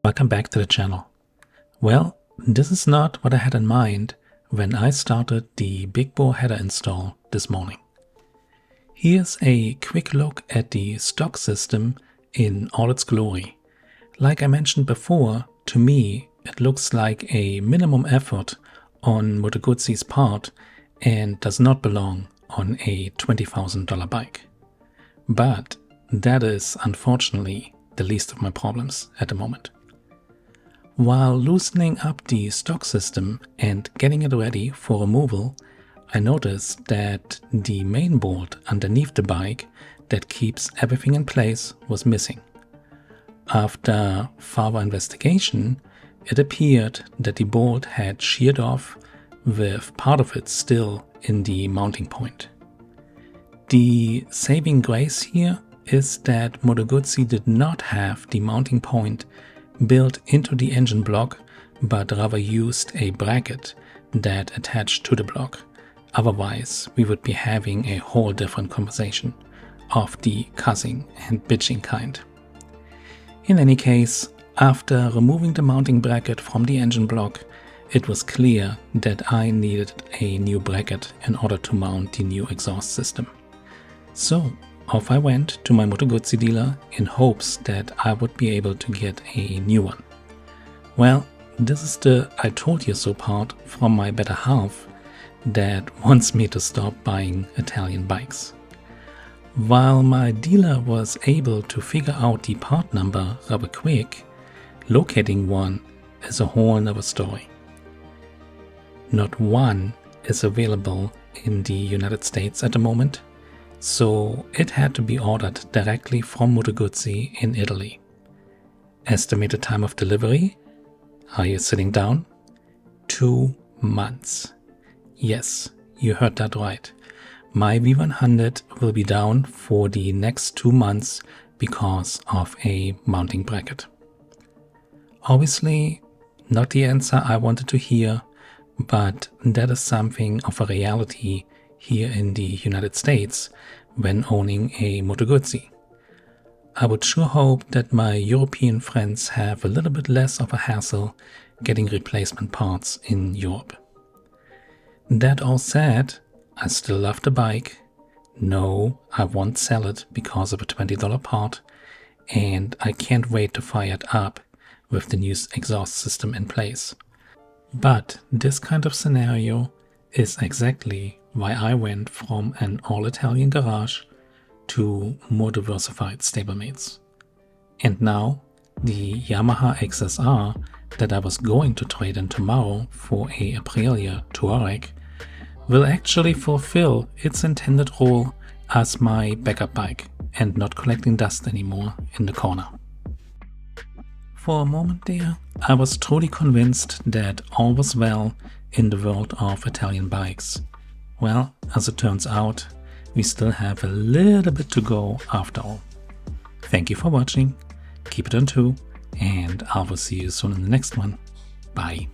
Welcome back to the channel. Well, this is not what I had in mind when I started the big bore header install this morning. Here's a quick look at the stock system in all its glory. Like I mentioned before, to me it looks like a minimum effort on Moto Guzzi's part and does not belong on a $20,000 bike. But that is unfortunately the least of my problems at the moment. While loosening up the stock system and getting it ready for removal, I noticed that the main board underneath the bike that keeps everything in place was missing. After further investigation, it appeared that the board had sheared off with part of it still in the mounting point. The saving grace here is that Moto Guzzi did not have the mounting point built into the engine block, but rather used a bracket that attached to the block. Otherwise, we would be having a whole different conversation of the cussing and bitching kind. In any case, after removing the mounting bracket from the engine block, it was clear that I needed a new bracket in order to mount the new exhaust system. So off I went to my Moto Guzzi dealer in hopes that I would be able to get a new one. Well, this is the I told you so part from my better half that wants me to stop buying Italian bikes. While my dealer was able to figure out the part number rather quick, locating one is a whole other story. Not one is available in the United States at the moment, so it had to be ordered directly from Moto Guzzi in Italy. Estimated time of delivery? Are you sitting down? 2 months. Yes, you heard that right. My V100 will be down for the next 2 months because of a mounting bracket. Obviously, not the answer I wanted to hear, but that is something of a reality here in the United States when owning a Moto Guzzi. I would sure hope that my European friends have a little bit less of a hassle getting replacement parts in Europe. That all said, I still love the bike. No, I won't sell it because of a $20 part, and I can't wait to fire it up with the new exhaust system in place. But this kind of scenario is exactly why I went from an all-Italian garage to more diversified stablemates. And now, the Yamaha XSR that I was going to trade in tomorrow for a Aprilia Touareg will actually fulfill its intended role as my backup bike and not collecting dust anymore in the corner. For a moment there, I was truly convinced that all was well in the world of Italian bikes. Well, as it turns out, we still have a little bit to go after all. Thank you for watching, keep it on 2, and I will see you soon in the next one. Bye.